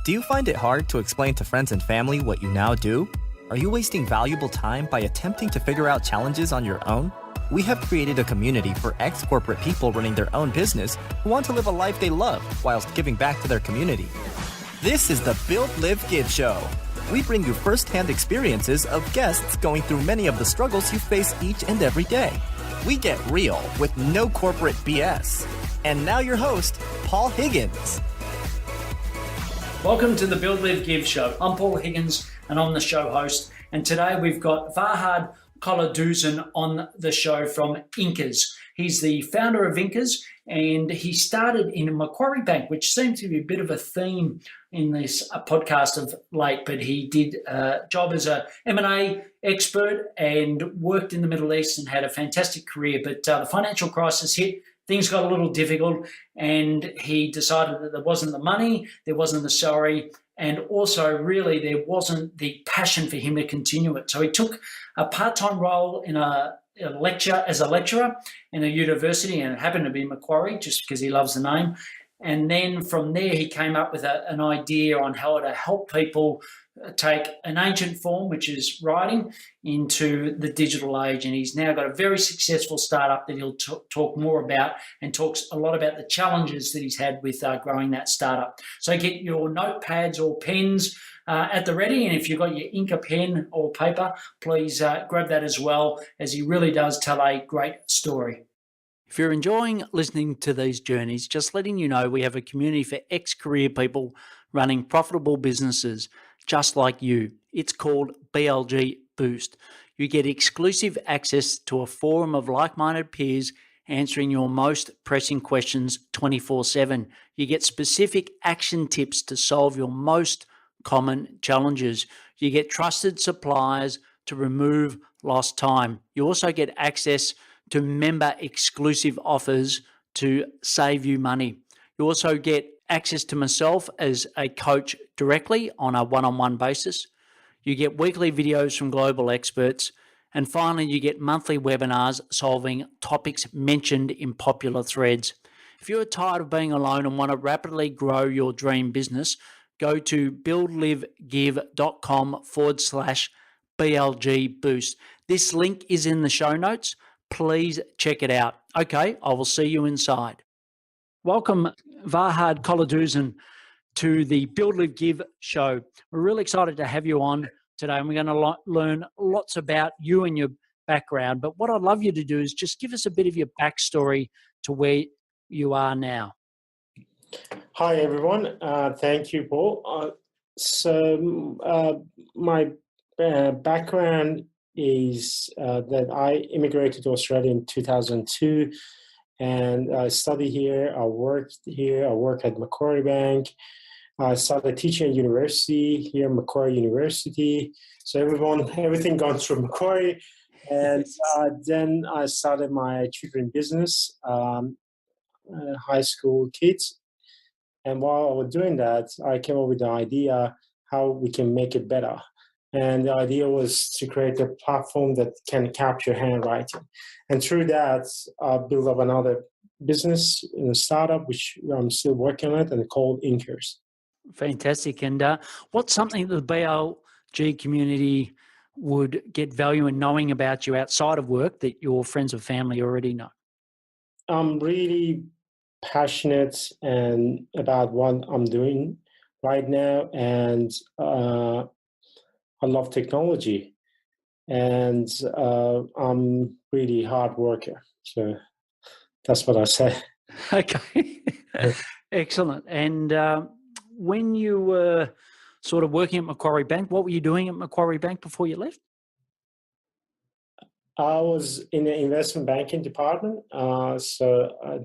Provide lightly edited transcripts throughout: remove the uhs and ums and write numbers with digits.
Do you find it hard to explain to friends and family what you now do? Are you wasting valuable time by attempting to figure out challenges on your own? We have created a community for ex-corporate people running their own business who want to live a life they love whilst giving back to their community. This is the Build, Live, Give show. We bring you first-hand experiences of guests going through many of the struggles you face each and every day. We get real with no corporate BS. And now your host, Paul Higgins. Welcome to the Build, Live, Give show. I'm Paul Higgins and I'm the show host. And today we've got Vahid Kolahdouzan on the show from Incres. He's the founder of Incres, and he started in Macquarie Bank, which seems to be a bit of a theme in this podcast of late, but he did a job as a M&A expert and worked in the Middle East and had a fantastic career. But the financial crisis hit, things got a little difficult, and he decided that there wasn't the money, there wasn't the salary, and also really there wasn't the passion for him to continue it. So he took a part-time role in a lecturer in a university, and it happened to be Macquarie just because he loves the name. And then from there, he came up with an idea on how to help people take an ancient form, which is writing, into the digital age. And he's now got a very successful startup that he'll talk more about, and talks a lot about the challenges that he's had with growing that startup. So get your notepads or pens at the ready. And if you've got your ink, a pen or paper, please grab that as well, as he really does tell a great story. If you're enjoying listening to these journeys, just letting you know we have a community for ex-career people running profitable businesses just like you. It's called BLG Boost. You get exclusive access to a forum of like-minded peers answering your most pressing questions 24/7. You get specific action tips to solve your most common challenges. You get trusted suppliers to remove lost time. You also get access to member exclusive offers to save you money. You also get access to myself as a coach directly on a one-on-one basis. You get weekly videos from global experts. And finally, you get monthly webinars solving topics mentioned in popular threads. If you're tired of being alone and want to rapidly grow your dream business, go to buildlivegive.com/BLG Boost. This link is in the show notes. Please check it out. Okay, I will see you inside. Welcome, Vahid Kolahdouzan, to the Build, Live, Give show. We're really excited to have you on today, and we're going to learn lots about you and your background. But what I'd love you to do is just give us a bit of your backstory to where you are now. Hi, everyone. Thank you, Paul. My background is that I immigrated to Australia in 2002, and I studied here, I worked here, I work at Macquarie Bank. I started teaching at university here, Macquarie University. So everything gone through Macquarie. And then I started my tutoring business, high school kids. And while I was doing that, I came up with the idea how we can make it better. And the idea was to create a platform that can capture handwriting. And through that, I built up another business in a startup, which I'm still working on it, and called Incres. Fantastic. And what's something that the BLG community would get value in knowing about you outside of work that your friends or family already know? I'm really passionate and about what I'm doing right now, and I love technology, and I'm really hard worker. So that's what I say. Okay. Excellent. And when you were sort of working at Macquarie Bank, what were you doing at Macquarie Bank before you left? I was in the investment banking department,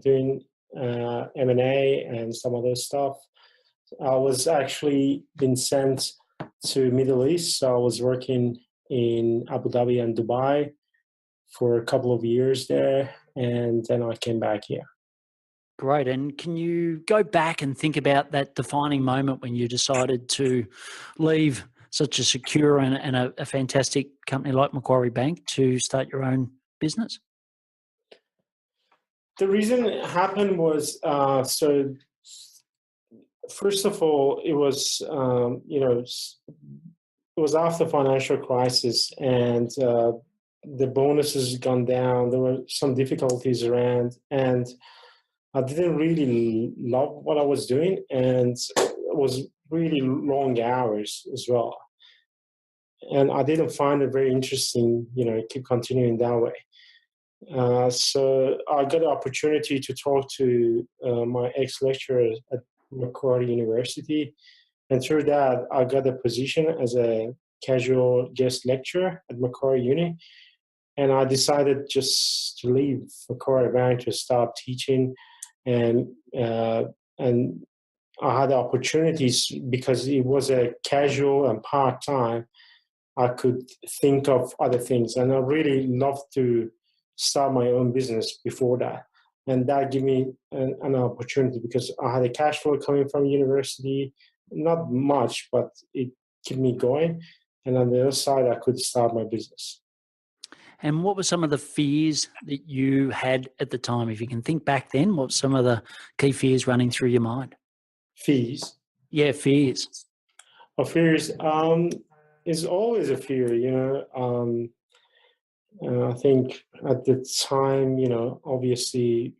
doing M&A and some other stuff. I was actually been sent to Middle East, so I was working in Abu Dhabi and Dubai for a couple of years there, and then I came back here. Great. And can you go back and think about that defining moment when you decided to leave such a secure and a fantastic company like Macquarie Bank to start your own business? The reason it happened was, First of all, it was it was after financial crisis, and the bonuses gone down. There were some difficulties around, and I didn't really love what I was doing, and it was really long hours as well. And I didn't find it very interesting, keep continuing that way. So I got the opportunity to talk to my ex-lecturer at Macquarie University, and through that, I got a position as a casual guest lecturer at Macquarie Uni. And I decided just to leave Macquarie Bank to start teaching, and and I had opportunities because it was a casual and part time. I could think of other things, and I really loved to start my own business before that, and that gave me an opportunity because I had a cash flow coming from university, not much, but it kept me going. And on the other side, I could start my business. And what were some of the fears that you had at the time? If you can think back then, what were some of the key fears running through your mind? Fees. Yeah, fears. Fears is always a fear, I think at the time, obviously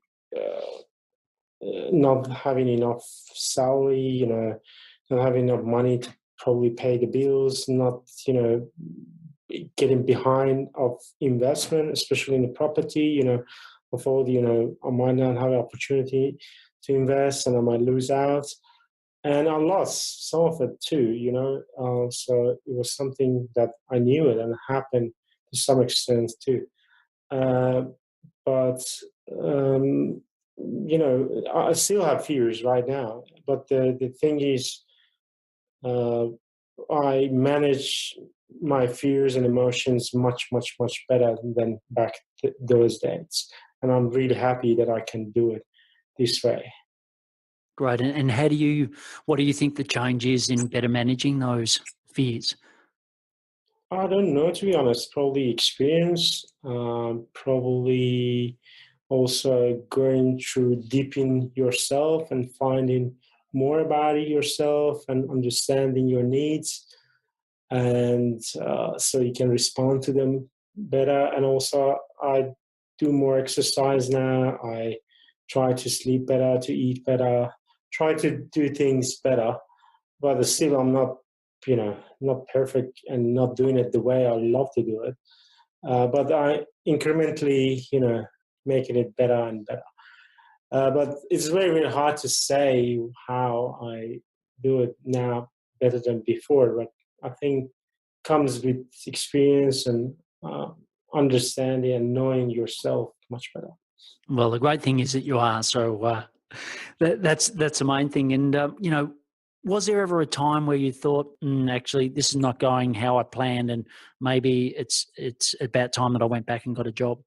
not having enough salary, not having enough money to probably pay the bills, not, getting behind of investment, especially in the property, of all the, I might not have an opportunity to invest and I might lose out. And I lost some of it too, so it was something that I knew it and it happened to some extent too. But I still have fears right now. But the thing is, I manage my fears and emotions much, much, much better than back those days. And I'm really happy that I can do it this way. Great. And what do you think the change is in better managing those fears? I don't know, to be honest. Probably experience, probably also going through deep in yourself and finding more about yourself and understanding your needs. And so you can respond to them better. And also, I do more exercise now. I try to sleep better, to eat better, try to do things better. But still, I'm not, not perfect and not doing it the way I love to do it. But I incrementally, making it better and better. But it's very, very hard to say how I do it now better than before. But I think comes with experience and understanding and knowing yourself much better. Well, the great thing is that you are. So that's the main thing. And, was there ever a time where you thought, actually, this is not going how I planned and maybe it's about time that I went back and got a job?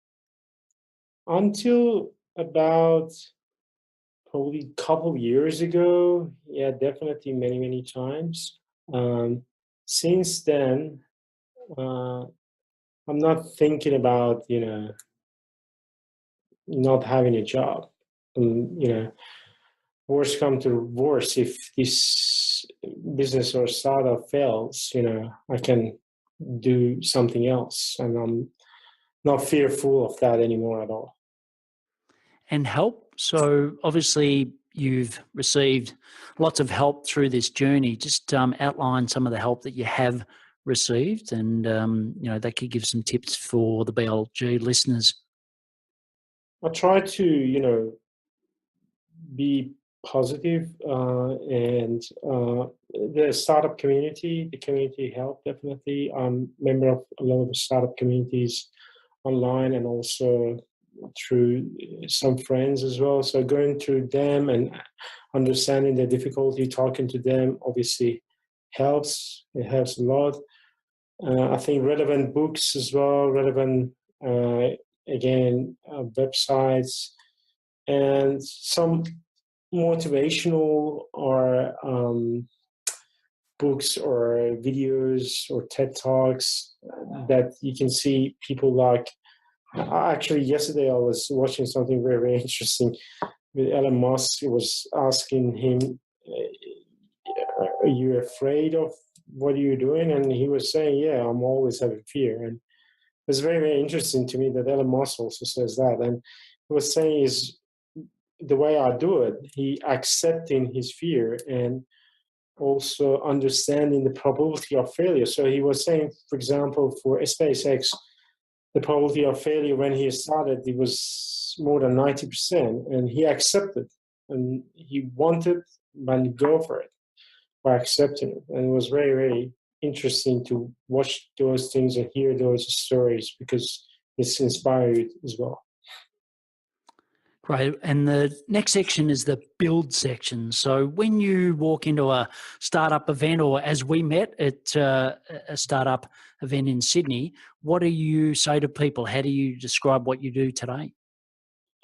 Until about probably a couple of years ago, yeah, definitely many, many times. Since then, I'm not thinking about, not having a job. Worst come to worst, if this business or startup fails, I can do something else, and I'm not fearful of that anymore at all. And help. So obviously you've received lots of help through this journey. Just outline some of the help that you have received, and that could give some tips for the BLG listeners. I try to, be positive, and the startup community, the community help definitely. I'm a member of a lot of the startup communities online and also through some friends as well. So going through them and understanding the difficulty, talking to them obviously helps. It helps a lot. I think relevant books as well, relevant, websites, and some motivational or books or videos or TED Talks that you can see people like. Actually, yesterday I was watching something very, very interesting with Elon Musk. It was asking him are you afraid of what you're doing? And he was saying, yeah, I'm always having fear. And it's very, very interesting to me that Elon Musk also says that. And he was saying is the way I do it, he accepting his fear and also understanding the probability of failure. So he was saying, for example, for SpaceX, the probability of failure when he started, it was more than 90%, and he accepted, and he wanted and go for it by accepting it. And it was very, very interesting to watch those things and hear those stories because it's inspired as well. Great. And the next section is the build section. So when you walk into a startup event, or as we met at a startup event in Sydney, what do you say to people? How do you describe what you do today?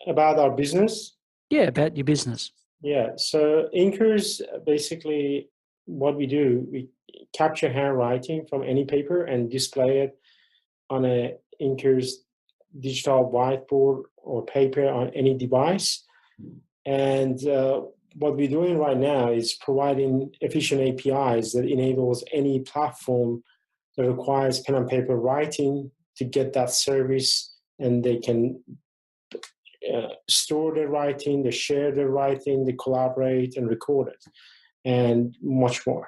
About our business? Yeah, about your business. Yeah. So Incres, basically what we do, we capture handwriting from any paper and display it on a Incres digital whiteboard or paper on any device. And what we're doing right now is providing efficient APIs that enables any platform that requires pen and paper writing to get that service, and they can store their writing, they share their writing, they collaborate and record it, and much more.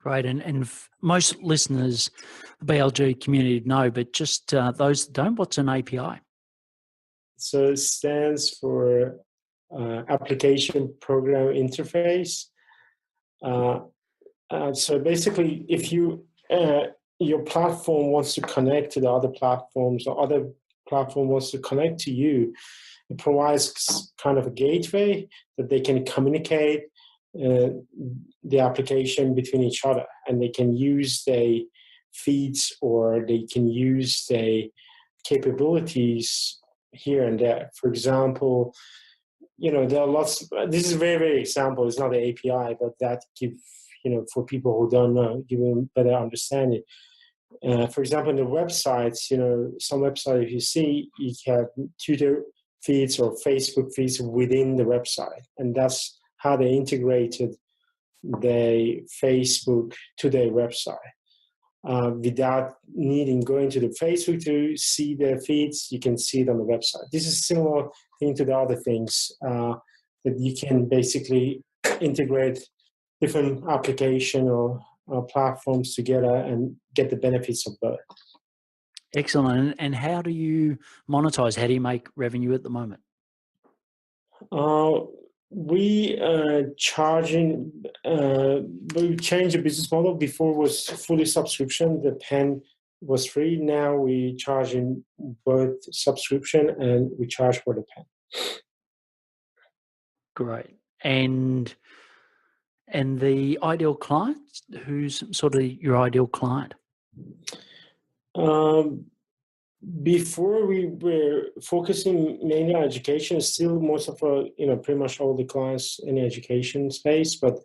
Right. And most listeners, the BLG community know, but just those that don't, what's an API? So it stands for Application Program Interface. So basically, if your platform wants to connect to the other platforms, or other platform wants to connect to you, it provides kind of a gateway that they can communicate the application between each other, and they can use the feeds or they can use the capabilities here and there. For example, there are lots. This is a very, very example. It's not an API, but that give for people who don't know, give them better understanding. For example, in the websites, some website, if you see, you have Twitter feeds or Facebook feeds within the website, and that's how they integrated the Facebook to their website. Without needing going to the Facebook to see the feeds, you can see it on the website. This is similar thing to the other things that you can basically integrate different application or platforms together and get the benefits of both. Excellent. And how do you monetize? How do you make revenue at the moment? We charging. We changed the business model. Before it was fully subscription. The pen was free. Now we charging both subscription and we charge for the pen. Great. And the ideal client, who's sort of your ideal client? Before we were focusing mainly on education, still most of our, pretty much all the clients in the education space, but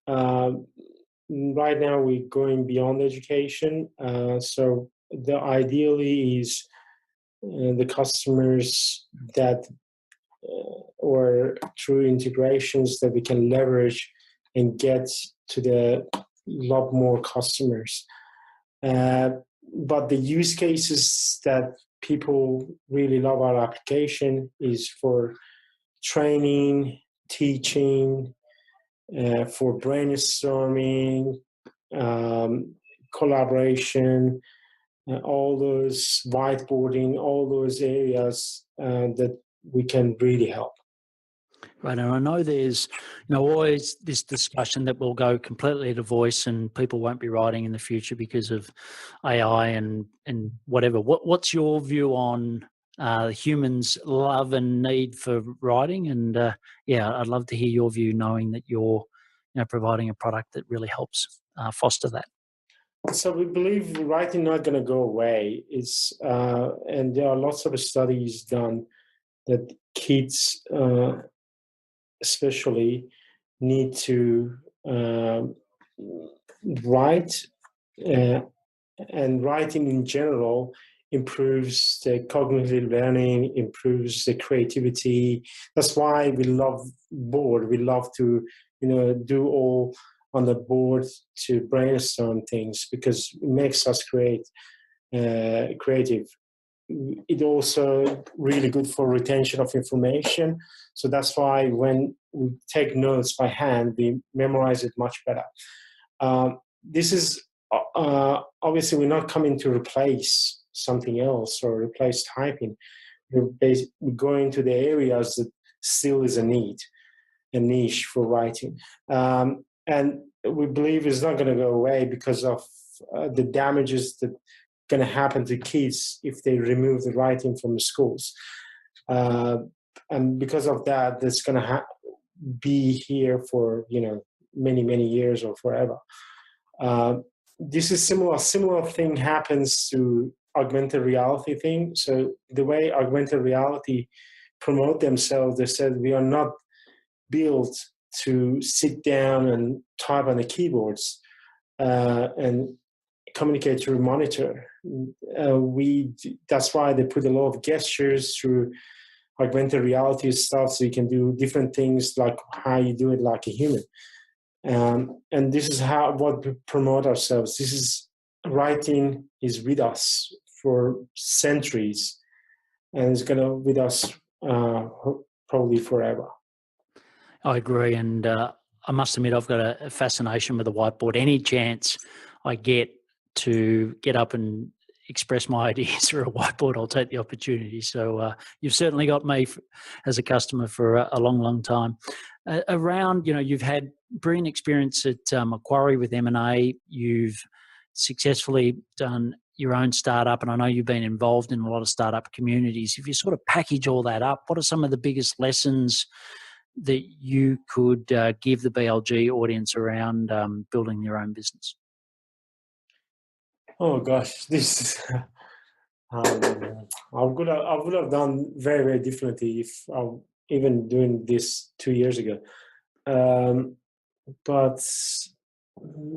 right now we're going beyond education. So the ideally is the customers that or through integrations that we can leverage and get to the lot more customers. But the use cases that people really love our application is for training, teaching, for brainstorming, collaboration, all those whiteboarding, all those areas that we can really help. Right, and I know there's always this discussion that will go completely to voice and people won't be writing in the future because of AI and whatever. What's your view on humans' love and need for writing? And I'd love to hear your view, knowing that you're providing a product that really helps foster that. So we believe writing not going to go away. And there are lots of studies done that kids especially need to write, and writing in general improves the cognitive learning, improves the creativity. That's why we love board. We love to do all on the board to brainstorm things, because it makes us creative. It also really good for retention of information. So that's why when we take notes by hand, we memorize it much better. This is obviously, we're not coming to replace something else or replace typing. We're going to the areas that still is a niche for writing. And we believe it's not going to go away because of the damages that going to happen to kids if they remove the writing from the schools. And because of that, that's going to be here for, many, many years or forever. This is similar thing happens to augmented reality thing. So the way augmented reality promote themselves, they said, we are not built to sit down and type on the keyboards and communicate through a monitor. That's why they put a lot of gestures through augmented reality stuff, so you can do different things like how you do it like a human. And this is what we promote ourselves. This is writing is with us for centuries, and it's gonna with us probably forever. I agree, and I must admit I've got a fascination with the whiteboard. Any chance I get to get up and express my ideas through a whiteboard, I'll take the opportunity. So you've certainly got me as a customer for a long, long time. Around, you've had brilliant experience at Macquarie with M&A. You've successfully done your own startup, and I know you've been involved in a lot of startup communities. If you sort of package all that up, what are some of the biggest lessons that you could give the BLG audience around building your own business? Oh gosh, this is, I would have done very, very differently if I even doing this 2 years ago. But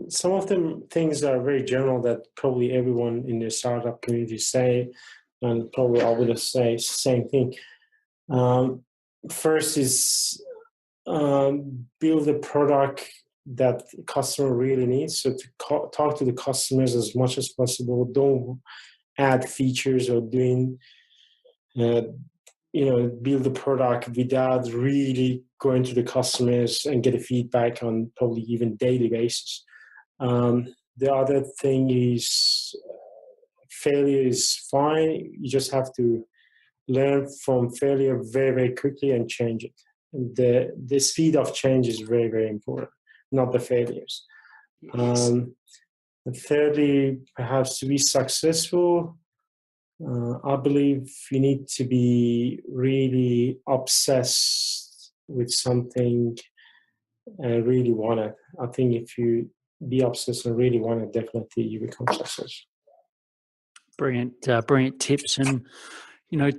some of them things are very general that probably everyone in the startup community say, and probably I would have say same thing. First is build a product that the customer really needs. So to talk to the customers as much as possible. Don't add features or doing, build the product without really going to the customers and get a feedback on probably even daily basis. The other thing is failure is fine. You just have to learn from failure very, very quickly and change it. The speed of change is very, very important, not the failures. Yes. And thirdly, perhaps to be successful, I believe you need to be really obsessed with something and really want it. I think if you be obsessed and really want it, definitely you become successful. Brilliant tips. And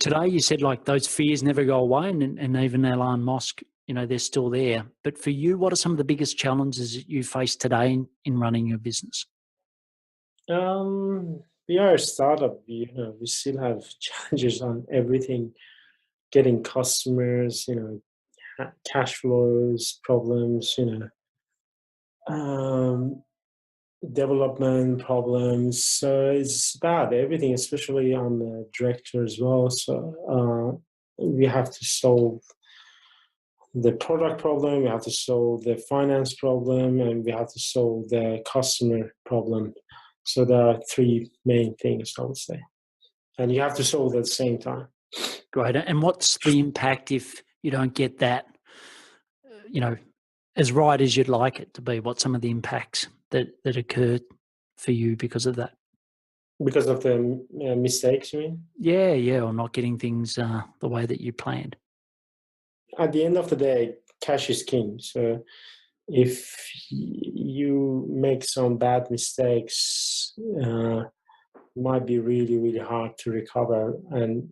today you said like those fears never go away, and even Elon Musk, they're still there. But for you, what are some of the biggest challenges that you face today in running your business? We are a startup. We still have challenges on everything, getting customers, cash flows, problems, development problems. So it's bad, everything, especially on the director as well. So we have to solve the product problem, we have to solve the finance problem, and we have to solve the customer problem. So there are three main things, I would say. And you have to solve at the same time. Great. And what's the impact if you don't get that, as right as you'd like it to be? What's some of the impacts that occurred for you because of that? Because of the mistakes, you mean? Yeah, or not getting things the way that you planned. At the end of the day, cash is king. So if you make some bad mistakes, it might be really, really hard to recover. And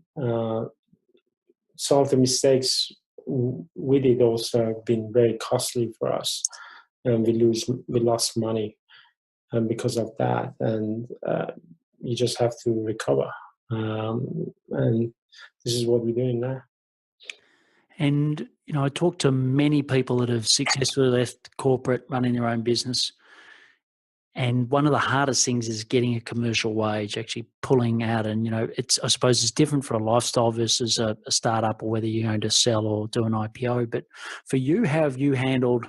some of the mistakes we did also have been very costly for us, and we lost money because of that. And you just have to recover. And this is what we're doing now. And I talk to many people that have successfully left corporate, running their own business. And one of the hardest things is getting a commercial wage, actually pulling out. And, I suppose it's different for a lifestyle versus a startup, or whether you're going to sell or do an IPO. But for you, how have you handled,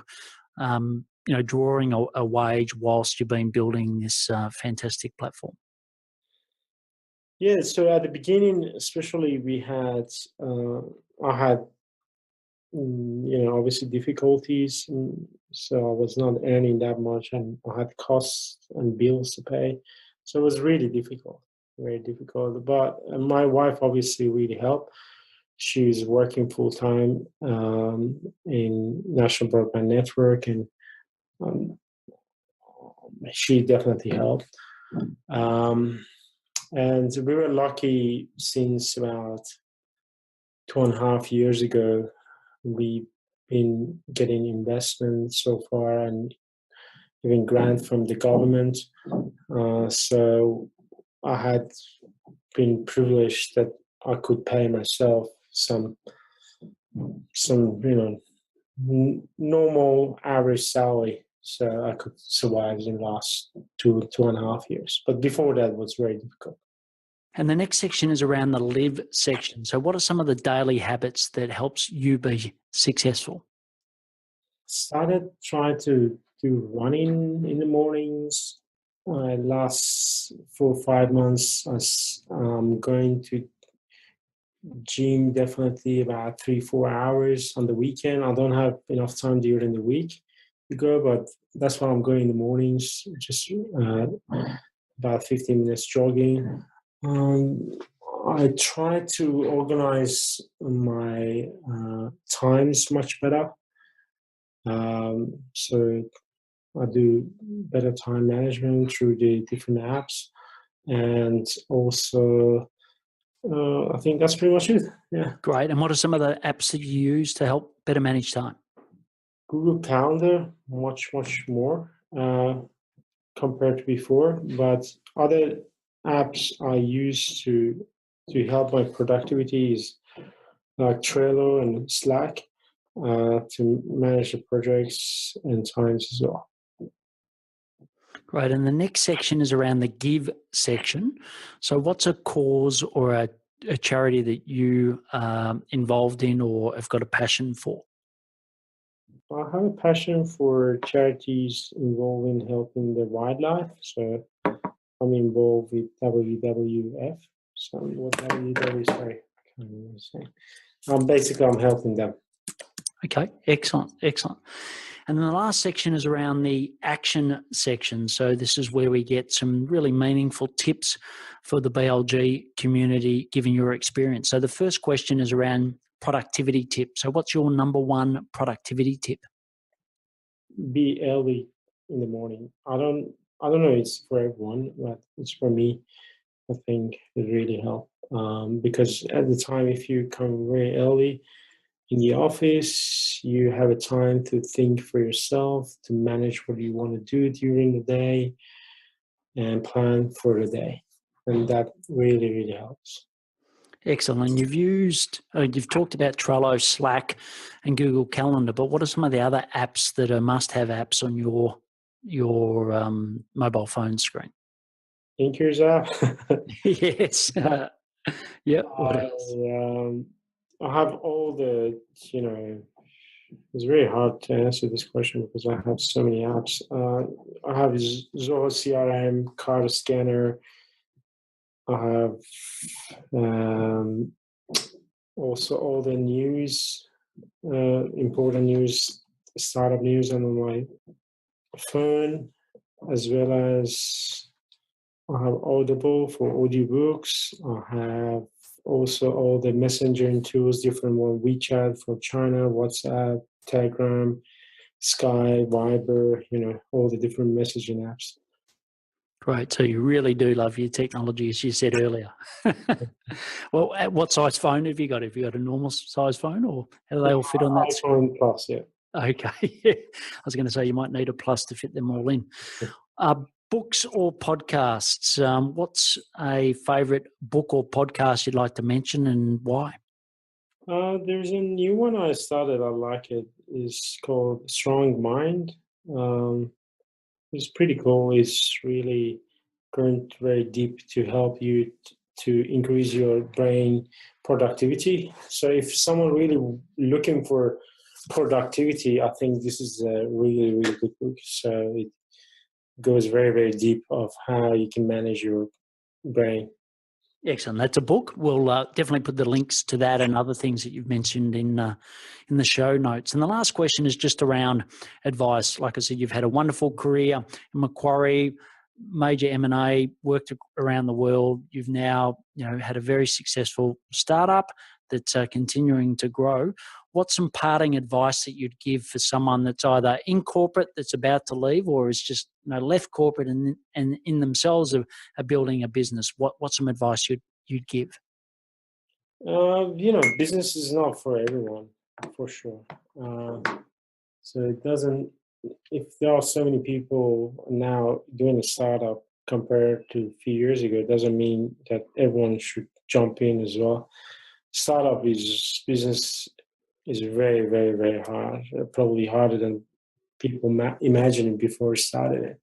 drawing a wage whilst you've been building this fantastic platform? Yeah, so at the beginning, especially, I had, obviously difficulties. So I was not earning that much, and I had costs and bills to pay. So it was really difficult, very difficult. But my wife obviously really helped. She's working full time in National Broadband Network, and she definitely helped. And we were lucky since about 2.5 years ago. We've been getting investment so far, and even grant from the government. So I had been privileged that I could pay myself some normal average salary, so I could survive in the last 2.5 years. But before that, it was very difficult. And the next section is around the live section. So what are some of the daily habits that helps you be successful? Started trying to do running in the mornings. Last 4 or 5 months, I'm going to gym definitely about 3-4 hours on the weekend. I don't have enough time during the week to go, but that's why I'm going in the mornings, just about 15 minutes jogging. I try to organize my times much better. So I do better time management through the different apps. And also, I think that's pretty much it. Yeah. Great. And what are some of the apps that you use to help better manage time? Google Calendar, much more compared to before. But other apps I use to help my productivity is like Trello and Slack to manage the projects and times as well. Great. And the next section is around the give section. So what's a cause or a charity that you are involved in or have got a passion for? I have a passion for charities involving helping the wildlife. So I'm involved with WWF. So what WWF? Sorry, I can't remember saying. Basically, I'm helping them. Okay, excellent. And then the last section is around the action section. So this is where we get some really meaningful tips for the BLG community, given your experience. So the first question is around productivity tips. So what's your number one productivity tip? Be early in the morning. I don't know. It's for everyone, but it's for me. I think it really helps because at the time, if you come very early in the office, you have a time to think for yourself, to manage what you want to do during the day, and plan for the day, and that really helps. Excellent. And you've talked about Trello, Slack, and Google Calendar, but what are some of the other apps that are must-have apps on your mobile phone screen? Incres app. Yes. Yeah. What else? I have all the, it's very hard to answer this question because I have so many apps. I have Zoho CRM, card scanner. I have also all the news, important news, startup news on my phone, as well as I have Audible for audiobooks. I have also all the messaging tools, different one, WeChat from China, WhatsApp, Telegram, Skype, Viber, all the different messaging apps. Great. So you really do love your technology, as you said earlier. Well, what size phone have you got? Have you got a normal size phone, or how do they all fit on that? iPhone Plus, yeah. Okay. I was going to say you might need a Plus to fit them all in. Books or podcasts? What's a favourite book or podcast you'd like to mention, and why? There's a new one I started. I like it. It's called Strong Mind. Um, it's pretty cool. It's really going very deep to help you to increase your brain productivity. So if someone really looking for productivity, I think this is a really, really good book. So it goes very, very deep of how you can manage your brain. Excellent. That's a book. We'll definitely put the links to that and other things that you've mentioned in the show notes. And the last question is just around advice. Like I said, you've had a wonderful career in Macquarie, major M&A, worked around the world. You've now, had a very successful startup that's continuing to grow. What's some parting advice that you'd give for someone that's either in corporate that's about to leave, or is just left corporate and in themselves are building a business? What's some advice you'd give? Business is not for everyone, for sure. So it doesn't. If there are so many people now doing a startup compared to a few years ago, it doesn't mean that everyone should jump in as well. Startup business is very, very, very hard. Probably harder than people imagined before starting it.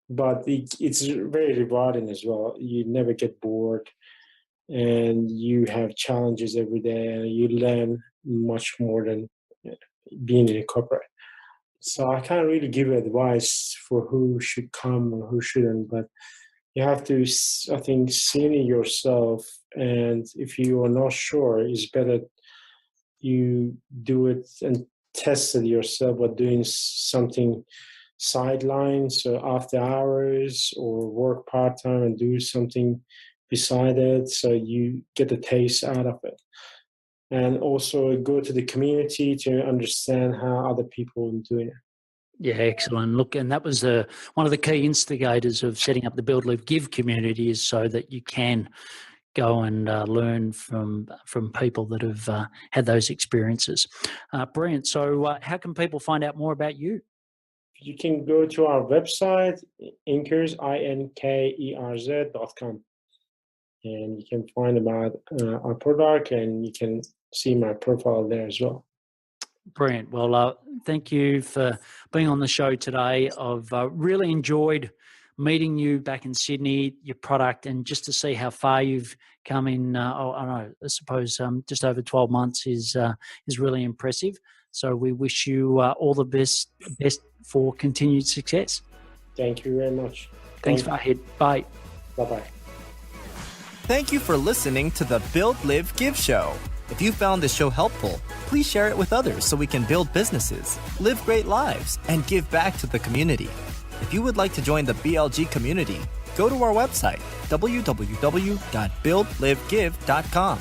But it's very rewarding as well. You never get bored, and you have challenges every day, and you learn much more than being in a corporate. So I can't really give advice for who should come or who shouldn't, but you have to, I think, see it yourself. And if you are not sure, it's better you do it and test it yourself by doing something sideline, so after hours, or work part-time and do something beside it, so you get the taste out of it. And also go to the community to understand how other people are doing it. Yeah, excellent. Look, and that was one of the key instigators of setting up the Build, Live, Give community, is so that you can go and learn from people that have had those experiences. Brilliant. So how can people find out more about you? You can go to our website, Inkerz, Inkerz.com. And you can find about our product, and you can see my profile there as well. Brilliant. Well, thank you for being on the show today. I've really enjoyed meeting you back in Sydney, your product, and just to see how far you've come in. I suppose just over 12 months is really impressive. So we wish you all the best for continued success. Thank you very much. Thanks, Vahid. Bye. Bye-bye. Thank you for listening to the Build, Live, Give show. If you found this show helpful, please share it with others so we can build businesses, live great lives, and give back to the community. If you would like to join the BLG community, go to our website, www.buildlivegive.com.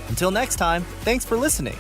Until next time, thanks for listening.